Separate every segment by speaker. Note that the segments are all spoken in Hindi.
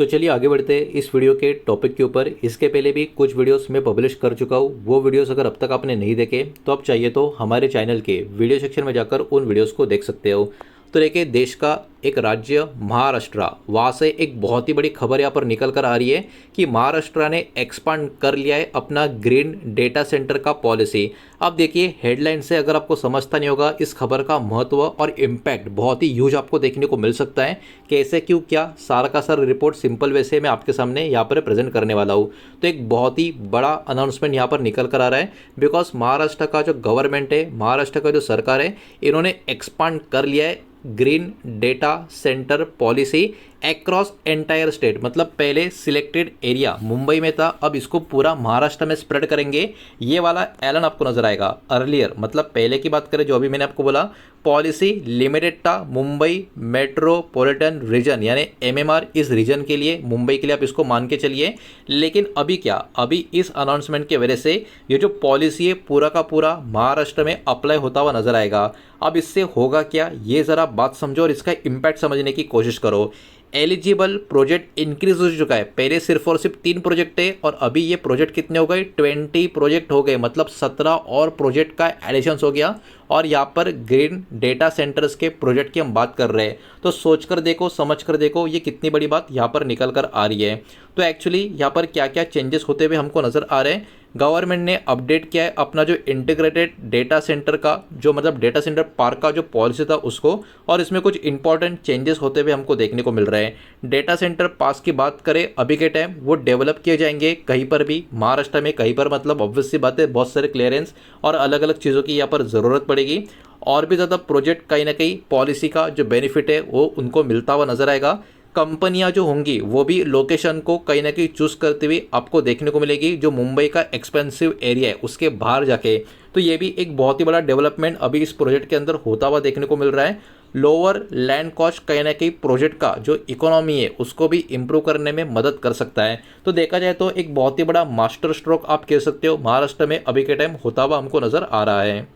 Speaker 1: तो चलिए आगे बढ़ते हैं इस वीडियो के टॉपिक के ऊपर। इसके पहले भी कुछ वीडियोस मैं पब्लिश कर चुका हूँ। वो वीडियोस अगर अब तक आपने नहीं देखे तो आप चाहिए तो हमारे चैनल के वीडियो सेक्शन में जाकर उन वीडियोस को देख सकते हो। तो देखिए, देश का एक राज्य महाराष्ट्र, वहाँ से एक बहुत ही बड़ी खबर यहाँ पर निकल कर आ रही है कि महाराष्ट्र ने एक्सपांड कर लिया है अपना ग्रीन डेटा सेंटर का पॉलिसी। अब देखिए, हेडलाइन से अगर आपको समझता नहीं होगा इस खबर का महत्व और इम्पैक्ट बहुत ही ह्यूज आपको देखने को मिल सकता है। कैसे, क्यों, क्या, सारा का सारा रिपोर्ट सिंपल वैसे मैं आपके सामने यहाँ पर प्रेजेंट करने वाला हूँ। तो एक बहुत ही बड़ा अनाउंसमेंट यहाँ पर निकल कर आ रहा है, बिकॉज महाराष्ट्र का जो गवर्नमेंट है, महाराष्ट्र का जो सरकार है, इन्होंने एक्सपांड कर लिया है green data centre policy across entire state. मतलब पहले सिलेक्टेड एरिया मुंबई में था, अब इसको पूरा महाराष्ट्र में स्प्रेड करेंगे। ये वाला ऐलान आपको नजर आएगा। अर्लियर मतलब पहले की बात करें, जो अभी मैंने आपको बोला, पॉलिसी लिमिटेड था मुंबई मेट्रोपॉलिटन रीजन यानी एमएमआर, इस रीजन के लिए, मुंबई के लिए आप इसको मान के चलिए। लेकिन अभी क्या, अभी इस अनाउंसमेंट की वजह से ये जो पॉलिसी है पूरा का पूरा महाराष्ट्र में अप्लाई होता हुआ नजर आएगा। अब इससे होगा क्या, ये ज़रा बात समझो और इसका इम्पैक्ट समझने की कोशिश करो। एलिजिबल प्रोजेक्ट इंक्रीज हो चुका है। पहले सिर्फ और सिर्फ 3 प्रोजेक्ट है और अभी ये प्रोजेक्ट कितने हो गए, 20 प्रोजेक्ट हो गए। मतलब 17 और प्रोजेक्ट का एडिशन हो गया। और यहाँ पर ग्रीन डेटा सेंटर्स के प्रोजेक्ट की हम बात कर रहे हैं। तो सोच कर देखो, समझ कर देखो, ये कितनी बड़ी बात यहाँ पर निकल कर आ रही है। तो एक्चुअली यहाँ पर क्या क्या चेंजेस होते हुए हमको नज़र आ रहे हैं। गवर्नमेंट ने अपडेट किया है अपना जो इंटीग्रेटेड डेटा सेंटर का, जो मतलब डेटा सेंटर पार्क का जो पॉलिसी था उसको, और इसमें कुछ इंपॉर्टेंट चेंजेस होते हुए हमको देखने को मिल रहे हैं। डेटा सेंटर पास की बात करें, अभी के टाइम वो डेवलप किए जाएंगे कहीं पर भी महाराष्ट्र में, कहीं पर मतलब ऑब्वियस सी बात है, बहुत सारे क्लियरेंस और अलग अलग चीज़ों की यहाँ पर ज़रूरत पड़ेगी। और भी ज़्यादा प्रोजेक्ट कहीं ना कहीं पॉलिसी का जो बेनिफिट है वो उनको मिलता हुआ नजर आएगा। कंपनियां जो होंगी वो भी लोकेशन को कहीं ना कहीं चूज करते हुए आपको देखने को मिलेगी, जो मुंबई का एक्सपेंसिव एरिया है उसके बाहर जाके। तो ये भी एक बहुत ही बड़ा डेवलपमेंट अभी इस प्रोजेक्ट के अंदर होता हुआ देखने को मिल रहा है। लोअर लैंड कॉस्ट कहीं ना कहीं प्रोजेक्ट का जो इकोनॉमी है उसको भी इम्प्रूव करने में मदद कर सकता है। तो देखा जाए तो एक बहुत ही बड़ा मास्टर स्ट्रोक आप कह सकते हो महाराष्ट्र में अभी के टाइम होता हुआ हमको नजर आ रहा है।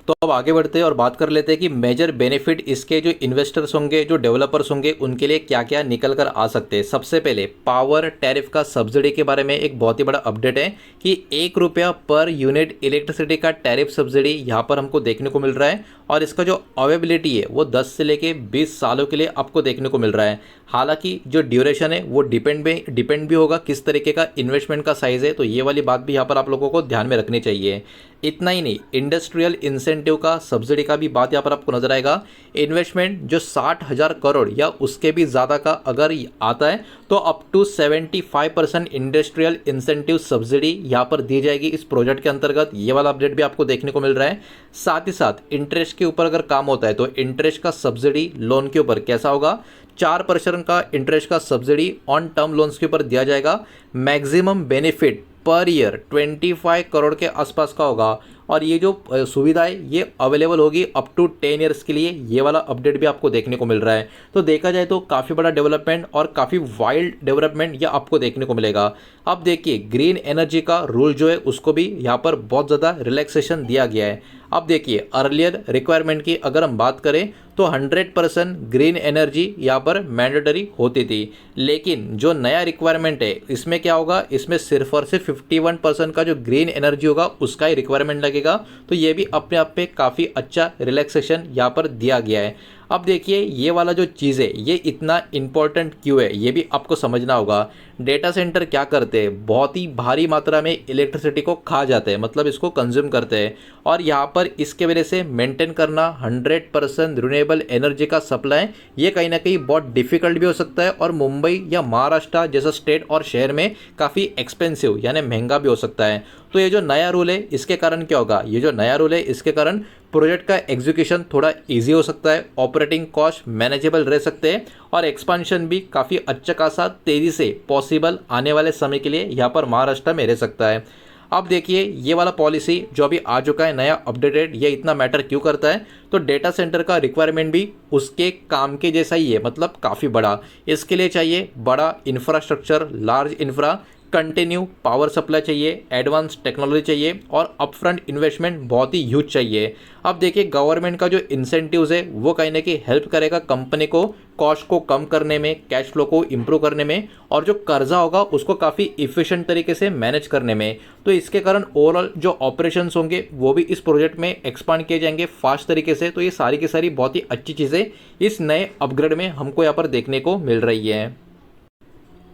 Speaker 1: तो अब आगे बढ़ते हैं और बात कर लेते हैं कि मेजर बेनिफिट इसके जो इन्वेस्टर्स होंगे, जो डेवलपर्स होंगे, उनके लिए क्या क्या निकल कर आ सकते हैं। सबसे पहले पावर टैरिफ का सब्सिडी के बारे में एक बहुत ही बड़ा अपडेट है कि ₹1 पर यूनिट इलेक्ट्रिसिटी का टैरिफ सब्सिडी यहाँ पर हमको देखने को मिल रहा है। और इसका जो अवेबिलिटी है वो 10 से लेके 20 सालों के लिए आपको देखने को मिल रहा है। हालांकि जो ड्यूरेशन है वो डिपेंड भी होगा किस तरीके का इन्वेस्टमेंट का साइज है। तो ये वाली बात भी यहाँ पर आप लोगों को ध्यान में रखनी चाहिए। इतना ही नहीं, इंडस्ट्रियल इंसेंटिव का सब्सिडी का भी बात यहाँ पर आपको नजर आएगा। इन्वेस्टमेंट जो 60,000 करोड़ या उसके भी ज़्यादा का अगर आता है तो up to 75% industrial incentive subsidy यहाँ पर दी जाएगी इस प्रोजेक्ट के अंतर्गत। ये वाला अपडेट भी आपको देखने को मिल रहा है। साथ ही साथ इंटरेस्ट के ऊपर अगर काम होता है तो इंटरेस्ट का सब्सिडी लोन के ऊपर कैसा होगा, 4% का इंटरेस्ट का सब्सिडी ऑन टर्म लोन्स के ऊपर दिया जाएगा। Maximum benefit per year 25 crore के आसपास का होगा। और ये जो सुविधा है ये अवेलेबल होगी अप टू 10 ईयर्स के लिए। ये वाला अपडेट भी आपको देखने को मिल रहा है। तो देखा जाए तो काफ़ी बड़ा डेवलपमेंट और काफ़ी वाइल्ड डेवलपमेंट ये आपको देखने को मिलेगा। अब देखिए, ग्रीन एनर्जी का रूल जो है उसको भी यहाँ पर बहुत ज़्यादा रिलैक्सेशन दिया गया है। अब देखिए, अर्लियर रिक्वायरमेंट की अगर हम बात करें तो 100% ग्रीन एनर्जी यहाँ पर मैंडेटरी होती थी। लेकिन जो नया रिक्वायरमेंट है इसमें क्या होगा, इसमें सिर्फ और सिर्फ 51% का जो ग्रीन एनर्जी होगा उसका ही रिक्वायरमेंट लगेगा। तो ये भी अपने आप पे काफ़ी अच्छा रिलैक्सेशन यहाँ पर दिया गया है। अब देखिए, ये वाला जो चीज़ है ये इतना इम्पॉर्टेंट क्यों है ये भी आपको समझना होगा। डेटा सेंटर क्या करते हैं, बहुत ही भारी मात्रा में इलेक्ट्रिसिटी को खा जाते हैं, मतलब इसको कंज्यूम करते हैं। और यहाँ पर इसके वजह से मेंटेन करना 100% रिन्यूएबल एनर्जी का सप्लाई, ये कहीं ना कहीं बहुत डिफिकल्ट भी हो सकता है। और मुंबई या महाराष्ट्र जैसा स्टेट और शहर में काफ़ी एक्सपेंसिव यानी महंगा भी हो सकता है। तो ये जो नया रूल है इसके कारण क्या होगा, ये जो नया रूल है इसके कारण प्रोजेक्ट का एग्जीक्यूशन थोड़ा इजी हो सकता है, ऑपरेटिंग कॉस्ट मैनेजेबल रह सकते हैं और एक्सपांशन भी काफ़ी अच्छा खासा तेज़ी से पॉसिबल आने वाले समय के लिए यहाँ पर महाराष्ट्र में रह सकता है। अब देखिए, ये वाला पॉलिसी जो अभी आ चुका है नया अपडेटेड, ये इतना मैटर क्यों करता है, तो डेटा सेंटर का रिक्वायरमेंट भी उसके काम के जैसा ही है, मतलब काफ़ी बड़ा। इसके लिए चाहिए बड़ा infrastructure, large infra, continue power supply चाहिए, एडवांस टेक्नोलॉजी चाहिए और अपफ्रंट इन्वेस्टमेंट बहुत ही ह्यूज चाहिए। अब देखिए गवर्नमेंट का जो इंसेंटिव्स है वो कहीं ना कहीं हेल्प करेगा कंपनी को कॉस्ट को कम करने में, कैश फ्लो को इम्प्रूव करने में और जो कर्जा होगा उसको काफ़ी इफिशिएंट तरीके से मैनेज करने में। तो इसके कारण ओवरऑल जो ऑपरेशंस होंगे वो भी इस प्रोजेक्ट में एक्सपांड किए जाएंगे फास्ट तरीके से। तो ये सारी की सारी बहुत ही अच्छी चीज़ें इस नए अपग्रेड में हमको यहाँ पर देखने को मिल रही है।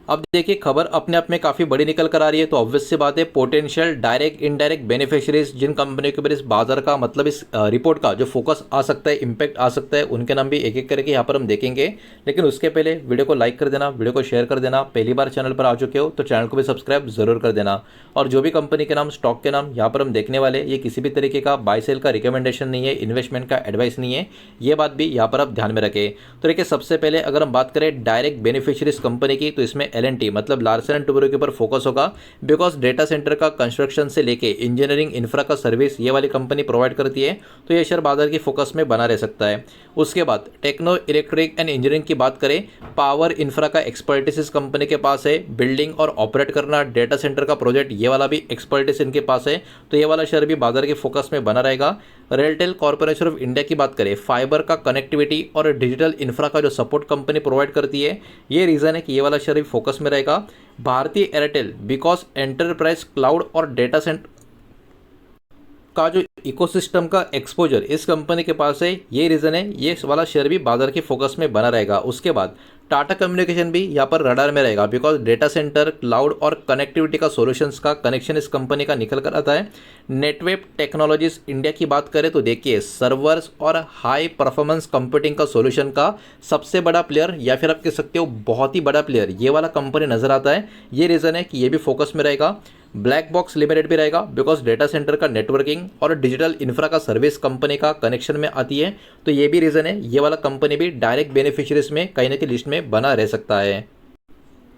Speaker 1: अब देखिए खबर अपने आप में काफ़ी बड़ी निकल कर आ रही है, तो ऑब्वियस सी बात है पोटेंशियल डायरेक्ट इनडायरेक्ट बेनिफिशियरीज जिन कंपनियों के ऊपर इस बाजार का मतलब इस रिपोर्ट का जो फोकस आ सकता है, इम्पैक्ट आ सकता है, उनके नाम भी एक एक करके यहाँ पर हम देखेंगे। लेकिन उसके पहले वीडियो को लाइक कर देना, वीडियो को शेयर कर देना, पहली बार चैनल पर आ चुके हो तो चैनल को भी सब्सक्राइब जरूर कर देना। और जो भी कंपनी के नाम, स्टॉक के नाम यहाँ पर हम देखने वाले, ये किसी भी तरीके का बाय सेल का रिकमेंडेशन नहीं है, इन्वेस्टमेंट का एडवाइस नहीं है, ये बात भी यहाँ पर आप ध्यान में रखें। तो देखिए सबसे पहले अगर हम बात करें डायरेक्ट बेनिफिशियरीज कंपनी की, तो इसमें L&T मतलब लार्सन एंड टुब्रो के ऊपर फोकस होगा, बिकॉज डेटा सेंटर का कंस्ट्रक्शन से लेके इंजीनियरिंग इंफ्रा का सर्विस ये वाली कंपनी प्रोवाइड करती है, तो ये शेयर बाजार की फोकस में बना रह सकता है। उसके बाद टेक्नो इलेक्ट्रिक एंड इंजीनियरिंग की बात करें, पावर इंफ्रा का एक्सपर्टिस इस कंपनी के पास है, बिल्डिंग और ऑपरेट करना डेटा सेंटर का प्रोजेक्ट ये वाला भी एक्सपर्टिस इनके पास है, तो ये वाला शेयर भी बाजार के फोकस में बना रहेगा। रेलटेल कॉर्पोरेशन ऑफ इंडिया की बात करें, फाइबर का कनेक्टिविटी और डिजिटल इंफ्रा का जो सपोर्ट कंपनी प्रोवाइड करती है, ये रीजन है कि ये वाला शेयर भी फोकस में रहेगा। भारतीय एयरटेल बिकॉज एंटरप्राइज क्लाउड और डेटा सेंटर का जो इकोसिस्टम का एक्सपोजर इस कंपनी के पास है, ये रीज़न है ये वाला शेयर भी बाजार के फोकस में बना रहेगा। उसके बाद टाटा कम्युनिकेशन भी यहाँ पर रडार में रहेगा, बिकॉज डेटा सेंटर, क्लाउड और कनेक्टिविटी का सॉल्यूशंस का कनेक्शन इस कंपनी का निकल कर आता है। नेटवेब टेक्नोलॉजीज इंडिया की बात करें तो देखिए सर्वर्स और हाई परफॉर्मेंस कंप्यूटिंग का सॉल्यूशन का सबसे बड़ा प्लेयर या फिर आप कह सकते हो बहुत ही बड़ा प्लेयर ये वाला कंपनी नजर आता है, ये रीज़न है कि ये भी फोकस में रहेगा। ब्लैक बॉक्स लिमिटेड भी रहेगा, बिकॉज डेटा सेंटर का नेटवर्किंग और डिजिटल इंफ्रा का सर्विस कंपनी का कनेक्शन में आती है, तो ये भी रीज़न है ये वाला कंपनी भी डायरेक्ट बेनिफिशियरीज में कहीं ना कहीं लिस्ट में बना रह सकता है।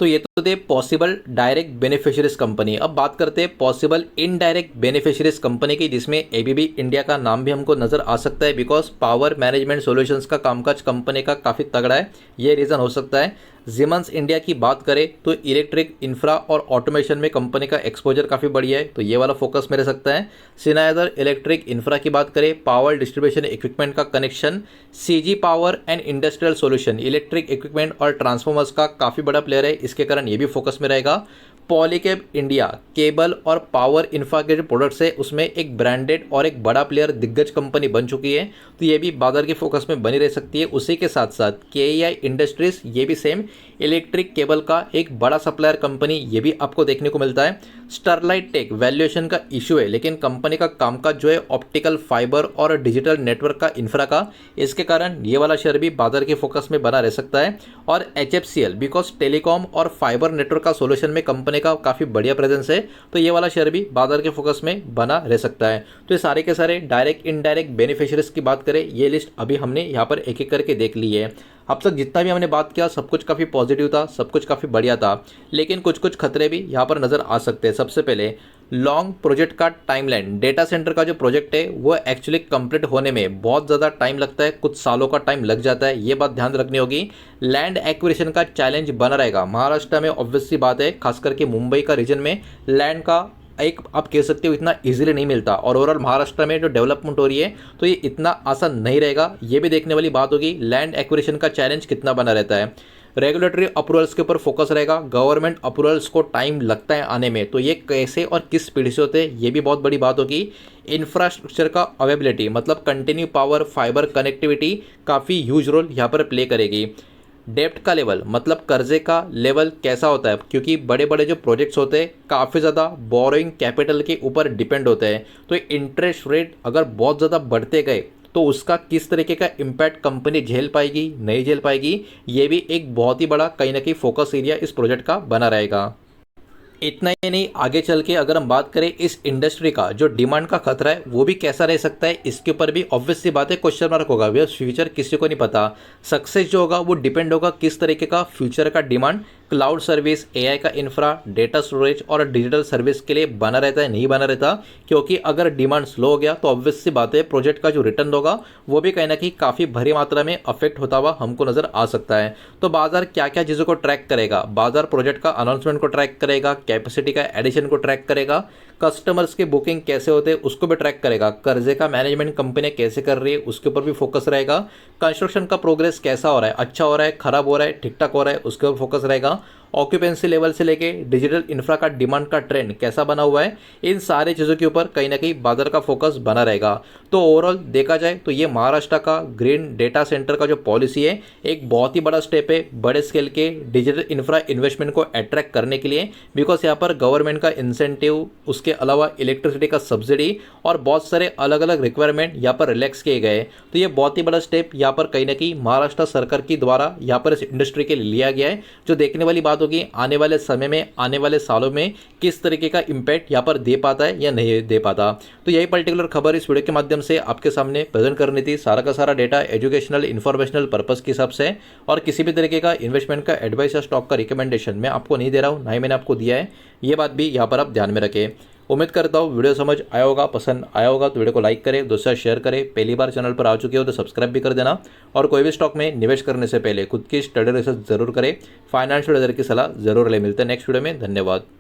Speaker 1: तो ये तो थे पॉसिबल डायरेक्ट बेनिफिशियरीज कंपनी। अब बात करते हैं पॉसिबल इनडायरेक्ट बेनिफिशियरीज कंपनी की, जिसमें एबीबी इंडिया का नाम भी हमको नजर आ सकता है, बिकॉज पावर मैनेजमेंट सॉल्यूशंस का कामकाज कंपनी का काफ़ी तगड़ा है, ये रीज़न हो सकता है। जिमंस इंडिया की बात करें तो इलेक्ट्रिक इंफ्रा और ऑटोमेशन में कंपनी का एक्सपोजर काफ़ी बढ़िया है, तो ये वाला फोकस में रह सकता है। सिनाइजर इलेक्ट्रिक इंफ्रा की बात करें, पावर डिस्ट्रीब्यूशन इक्विपमेंट का connection, CG power and industrial solution electric equipment और ट्रांसफॉर्मर्स का काफ़ी बड़ा प्लेयर है, इसके कारण ये भी फोकस में रहेगा। पॉलीकैब इंडिया केबल और पावर इंफ्रा के जो प्रोडक्ट्स है उसमें एक ब्रांडेड और एक बड़ा प्लेयर दिग्गज कंपनी बन चुकी है, तो ये भी बाजार के फोकस में बनी रह सकती है। उसी के साथ साथ केईआई इंडस्ट्रीज ये भी सेम इलेक्ट्रिक केबल का एक बड़ा सप्लायर कंपनी ये भी आपको देखने को मिलता है। स्टरलाइट टेक वैल्यूएशन का इशू है, लेकिन कंपनी का कामकाज जो है ऑप्टिकल फाइबर और डिजिटल नेटवर्क का इंफ्रा का, इसके कारण ये वाला शेयर भी बाजार के फोकस में बना रह सकता है। और HFCL बिकॉज टेलीकॉम और फाइबर नेटवर्क का सोल्यूशन में कंपनी का काफ़ी बढ़िया प्रेजेंस है, तो ये वाला शेयर भी बाजार के फोकस में बना रह सकता है। तो ये सारे के सारे डायरेक्ट इनडायरेक्ट बेनिफिशियरीज की बात करें, ये लिस्ट अभी हमने यहाँ पर एक एक करके देख ली है। अब तक जितना भी हमने बात किया सब कुछ काफ़ी पॉजिटिव था, सब कुछ काफ़ी बढ़िया था, लेकिन कुछ कुछ खतरे भी यहाँ पर नज़र आ सकते हैं। सबसे पहले लॉन्ग प्रोजेक्ट का टाइमलाइन, डेटा सेंटर का जो प्रोजेक्ट है वो एक्चुअली कंप्लीट होने में बहुत ज़्यादा टाइम लगता है, कुछ सालों का टाइम लग जाता है, ये बात ध्यान रखनी होगी। लैंड एक्विजिशन का चैलेंज बना रहेगा महाराष्ट्र में, ऑब्वियस सी बात है, खास करके मुंबई का रीजन में लैंड का एक आप कह सकते हो इतना इजीली नहीं मिलता, और ओवरऑल महाराष्ट्र में जो डेवलपमेंट हो रही है तो ये इतना आसान नहीं रहेगा, ये भी देखने वाली बात होगी। लैंड एक्विजिशन का चैलेंज कितना बना रहता है। रेगुलेटरी अप्रूवल्स के ऊपर फोकस रहेगा, गवर्नमेंट अप्रूवल्स को टाइम लगता है आने में, तो ये कैसे और किस स्पीड से होते हैं ये भी बहुत बड़ी बात होगी। इंफ्रास्ट्रक्चर का अवेलेबिलिटी मतलब कंटिन्यू पावर, फाइबर कनेक्टिविटी काफ़ी ह्यूज रोल यहाँ पर प्ले करेगी। डेप्ट का लेवल मतलब कर्जे का लेवल कैसा होता है, क्योंकि बड़े बड़े जो प्रोजेक्ट्स होते हैं काफ़ी ज़्यादा बोरोइंग कैपिटल के ऊपर डिपेंड होते हैं, तो इंटरेस्ट रेट अगर बहुत ज़्यादा बढ़ते गए तो उसका किस तरीके का इम्पैक्ट कंपनी झेल पाएगी नहीं झेल पाएगी, ये भी एक बहुत ही बड़ा कहीं ना कहीं फोकस एरिया इस प्रोजेक्ट का बना रहेगा। इतना ही नहीं, आगे चल के अगर हम बात करें इस इंडस्ट्री का जो डिमांड का खतरा है वो भी कैसा रह सकता है, इसके ऊपर भी ऑब्वियस सी बात है क्वेश्चन मार्क होगा, फ्यूचर किसी को नहीं पता। सक्सेस जो होगा वो डिपेंड होगा किस तरीके का फ्यूचर का डिमांड क्लाउड सर्विस, एआई का इंफ्रा, डेटा स्टोरेज और डिजिटल सर्विस के लिए बना रहता है, नहीं बना रहता। क्योंकि अगर डिमांड स्लो हो गया तो ऑब्वियस सी बात है प्रोजेक्ट का जो रिटर्न होगा वो भी कहीं ना कहीं काफ़ी भारी मात्रा में अफेक्ट होता हुआ हमको नज़र आ सकता है। तो बाजार क्या क्या चीज़ों को ट्रैक करेगा? बाजार प्रोजेक्ट का अनाउंसमेंट को ट्रैक करेगा, कैपेसिटी का एडिशन को ट्रैक करेगा, कस्टमर्स के बुकिंग कैसे होते हैं उसको भी ट्रैक करेगा, कर्जे का मैनेजमेंट कंपनी कैसे कर रही है उसके ऊपर भी फोकस रहेगा, कंस्ट्रक्शन का प्रोग्रेस कैसा हो रहा है, अच्छा हो रहा है, खराब हो रहा है, ठीक ठाक हो रहा है, उसके ऊपर फोकस रहेगा, ऑक्यूपेंसी लेवल से लेके डिजिटल इंफ्रा का डिमांड का ट्रेंड कैसा बना हुआ है, इन सारी चीज़ों के ऊपर कहीं ना कहीं बाजार का फोकस बना रहेगा। तो ओवरऑल देखा जाए तो ये महाराष्ट्र का ग्रीन डेटा सेंटर का जो पॉलिसी है एक बहुत ही बड़ा स्टेप है बड़े स्केल के डिजिटल इंफ्रा इन्वेस्टमेंट को अट्रैक्ट करने के लिए। बिकॉज यहाँ पर गवर्नमेंट का इंसेंटिव, उसके अलावा इलेक्ट्रिसिटी का सब्सिडी और बहुत सारे अलग अलग रिक्वायरमेंट यहाँ पर रिलैक्स किए गए। तो ये बहुत ही बड़ा स्टेप यहाँ पर कहीं ना कहीं महाराष्ट्र सरकार की द्वारा यहाँ पर इस इंडस्ट्री के लिए लिया गया है। जो देखने वाली बात होगी आने वाले समय में, आने वाले सालों में किस तरीके का इम्पैक्ट यहाँ पर दे पाता है या नहीं दे पाता। तो यही पर्टिकुलर खबर इस वीडियो के माध्यम से आपके सामने प्रेजेंट करनी थी। सारा का सारा डेटा एजुकेशनल इन्फॉर्मेशनल पर्पस के हिसाब से, और किसी भी तरीके का इन्वेस्टमेंट का एडवाइस या स्टॉक का रिकमेंडेशन मैं आपको नहीं दे रहा हूँ, ना ही मैंने आपको दिया है। ये बात भी यहाँ पर आप ध्यान में रखें। उम्मीद करता हूँ वीडियो समझ आया होगा, पसंद आया होगा तो वीडियो को लाइक करें, दोस्तों शेयर करें। पहली बार चैनल पर आ चुके हो तो सब्सक्राइब भी कर देना। और कोई भी स्टॉक में निवेश करने से पहले खुद की स्टडी रिसर्च जरूर करें, फाइनेंशियल एडवाइजर की सलाह जरूर ले। मिलते हैं नेक्स्ट वीडियो में, धन्यवाद।